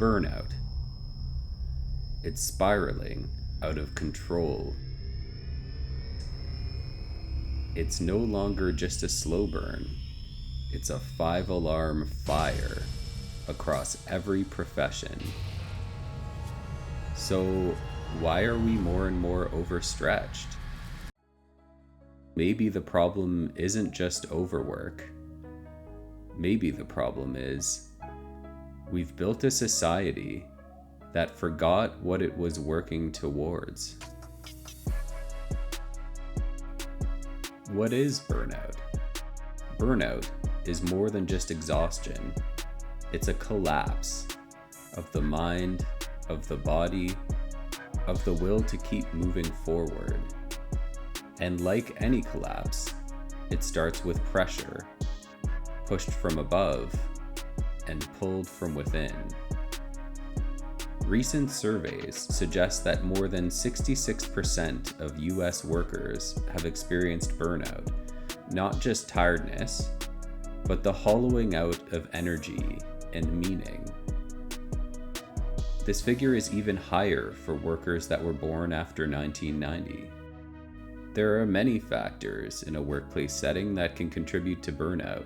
Burnout. It's spiraling out of control. It's no longer just a slow burn. It's a 5-alarm fire across every profession. So, why are we more and more overstretched? Maybe the problem isn't just overwork. Maybe the problem is we've built a society that forgot what it was working towards. What is burnout? Burnout is more than just exhaustion. It's a collapse of the mind, of the body, of the will to keep moving forward. And like any collapse, it starts with pressure, pushed from above and pulled from within. Recent surveys suggest that more than 66% of US workers have experienced burnout, not just tiredness, but the hollowing out of energy and meaning. This figure is even higher for workers that were born after 1990. There are many factors in a workplace setting that can contribute to burnout.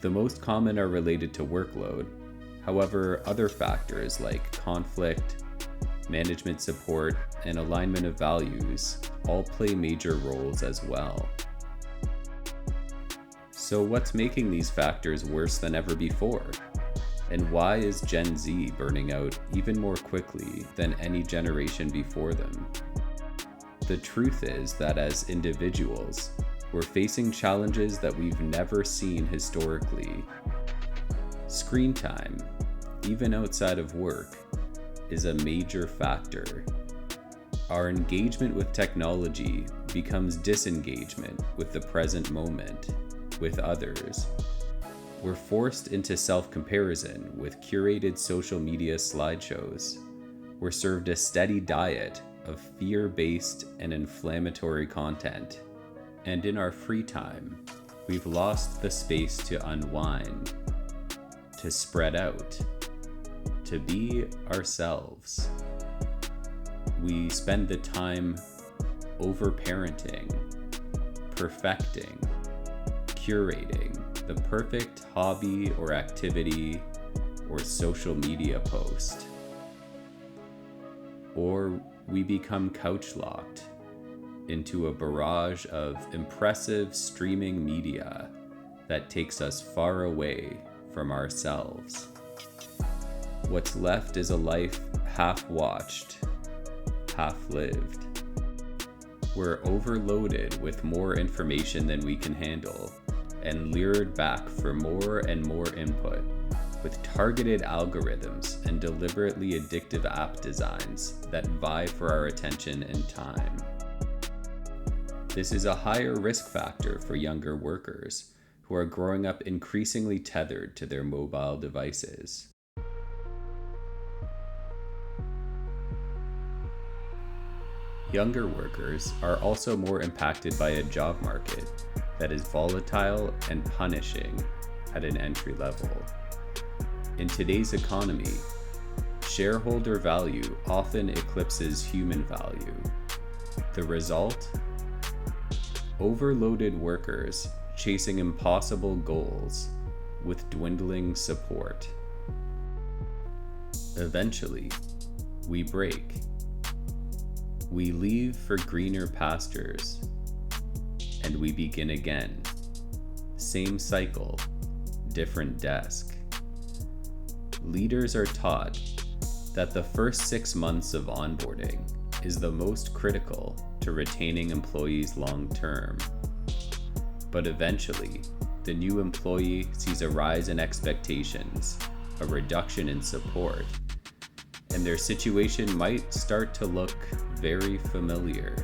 The most common are related to workload. However, other factors like conflict, management support, and alignment of values all play major roles as well. So what's making these factors worse than ever before? And why is Gen Z burning out even more quickly than any generation before them? The truth is that as individuals, we're facing challenges that we've never seen historically. Screen time, even outside of work, is a major factor. Our engagement with technology becomes disengagement with the present moment, with others. We're forced into self-comparison with curated social media slideshows. We're served a steady diet of fear-based and inflammatory content. And in our free time, we've lost the space to unwind, to spread out, to be ourselves. We spend the time overparenting, perfecting, curating the perfect hobby or activity or social media post. Or we become couch-locked into a barrage of impressive streaming media that takes us far away from ourselves. What's left is a life half-watched, half-lived. We're overloaded with more information than we can handle and lured back for more and more input with targeted algorithms and deliberately addictive app designs that vie for our attention and time. This is a higher risk factor for younger workers who are growing up increasingly tethered to their mobile devices. Younger workers are also more impacted by a job market that is volatile and punishing at an entry level. In today's economy, shareholder value often eclipses human value. The result? Overloaded workers chasing impossible goals with dwindling support. Eventually, we break. We leave for greener pastures, and we begin again. Same cycle, different desk. Leaders are taught that the first 6 months of onboarding is the most critical to retaining employees long term. But eventually, the new employee sees a rise in expectations, a reduction in support, and their situation might start to look very familiar.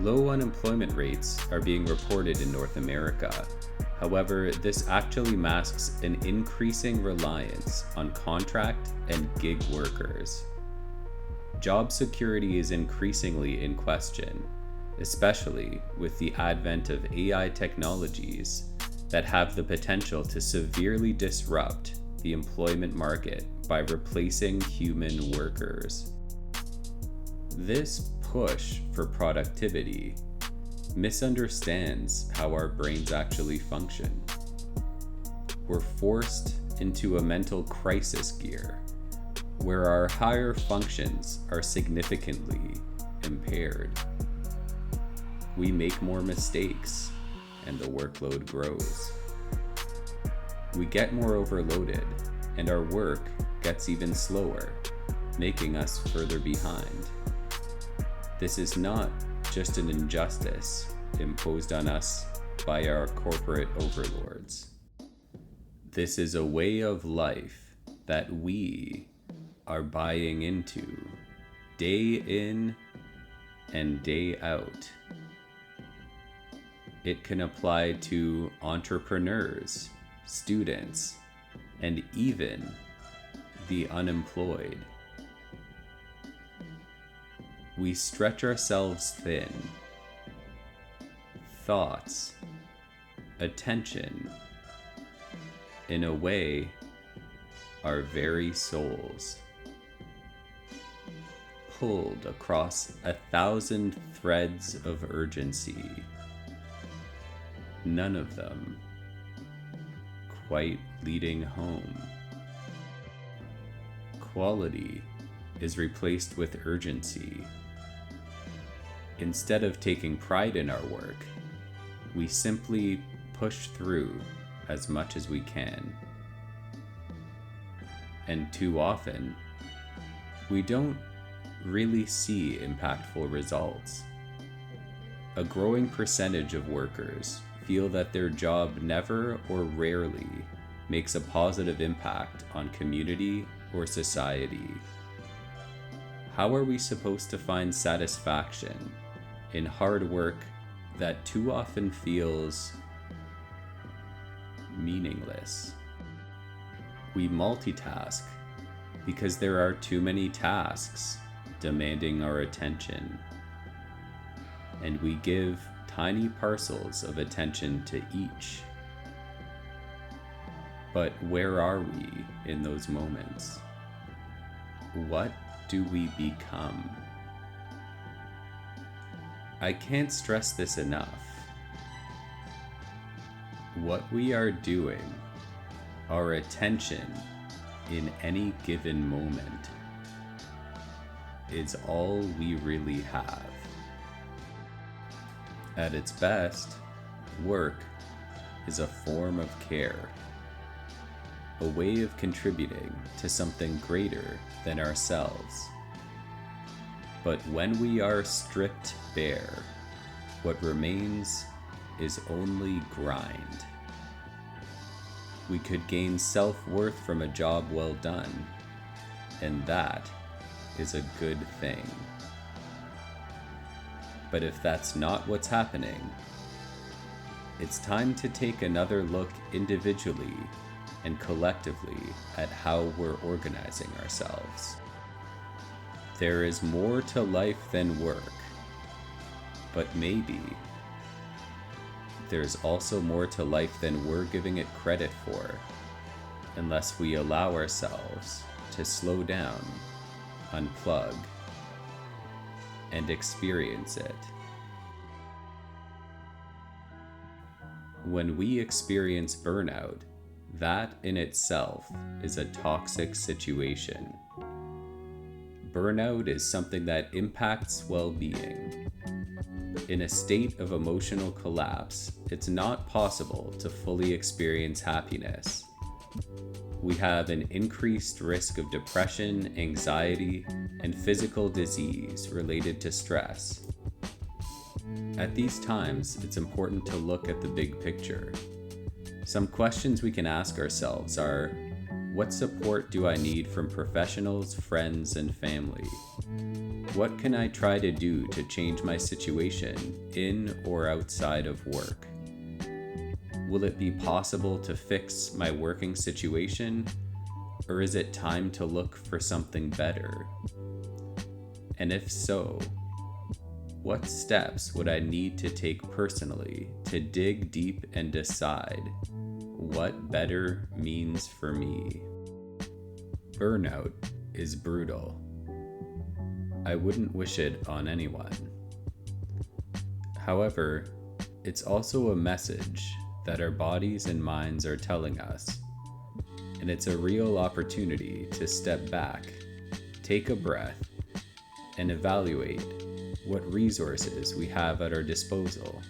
Low unemployment rates are being reported in North America. However, this actually masks an increasing reliance on contract and gig workers. Job security is increasingly in question, especially with the advent of AI technologies that have the potential to severely disrupt the employment market by replacing human workers. This push for productivity misunderstands how our brains actually function. We're forced into a mental crisis gear where our higher functions are significantly impaired. We make more mistakes and the workload grows. We get more overloaded and our work gets even slower, making us further behind. This is not just an injustice imposed on us by our corporate overlords. This is a way of life that we are buying into day in and day out. It can apply to entrepreneurs, students, and even the unemployed. We stretch ourselves thin. Thoughts, attention, in a way, our very souls, pulled across 1,000 threads of urgency, none of them quite leading home. Quality is replaced with urgency. Instead of taking pride in our work, we simply push through as much as we can. And too often, we don't really see impactful results. A growing percentage of workers feel that their job never or rarely makes a positive impact on community or society. How are we supposed to find satisfaction in hard work that too often feels meaningless? We multitask because there are too many tasks demanding our attention, and we give tiny parcels of attention to each. But where are we in those moments? What do we become? I can't stress this enough. What we are doing, our attention in any given moment, is all we really have. At its best, work is a form of care, a way of contributing to something greater than ourselves. But when we are stripped bare, what remains is only grind. We could gain self-worth from a job well done, and that is a good thing. But if that's not what's happening, it's time to take another look individually and collectively at how we're organizing ourselves. There is more to life than work, but maybe there's also more to life than we're giving it credit for, unless we allow ourselves to slow down, unplug, and experience it. When we experience burnout, that in itself is a toxic situation. Burnout is something that impacts well-being. In a state of emotional collapse, it's not possible to fully experience happiness. We have an increased risk of depression, anxiety, and physical disease related to stress. At these times, it's important to look at the big picture. Some questions we can ask ourselves are, what support do I need from professionals, friends, and family? What can I try to do to change my situation in or outside of work? Will it be possible to fix my working situation, or is it time to look for something better? And if so, what steps would I need to take personally to dig deep and decide what better means for me? Burnout is brutal. I wouldn't wish it on anyone. However, it's also a message that our bodies and minds are telling us, and it's a real opportunity to step back, take a breath, and evaluate what resources we have at our disposal.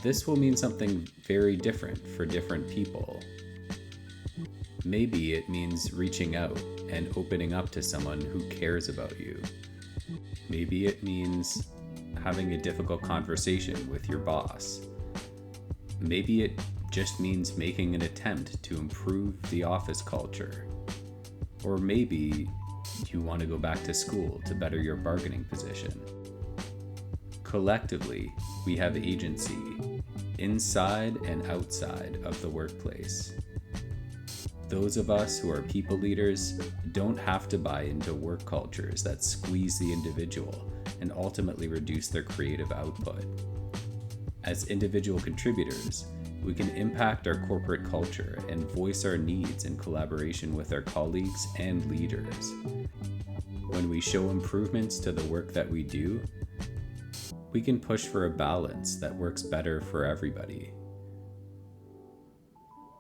This will mean something very different for different people. Maybe it means reaching out and opening up to someone who cares about you. Maybe it means having a difficult conversation with your boss. Maybe it just means making an attempt to improve the office culture. Or maybe you want to go back to school to better your bargaining position. Collectively, we have agency inside and outside of the workplace. Those of us who are people leaders don't have to buy into work cultures that squeeze the individual and ultimately reduce their creative output. As individual contributors, we can impact our corporate culture and voice our needs in collaboration with our colleagues and leaders. When we show improvements to the work that we do, we can push for a balance that works better for everybody.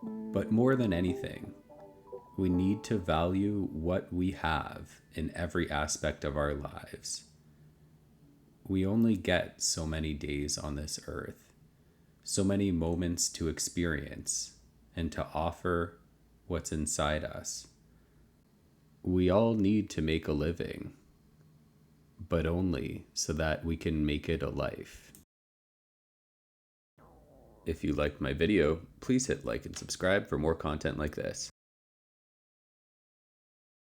But more than anything, we need to value what we have in every aspect of our lives. We only get so many days on this earth, so many moments to experience and to offer what's inside us. We all need to make a living, but only so that we can make it a life. If you liked my video, please hit like and subscribe for more content like this.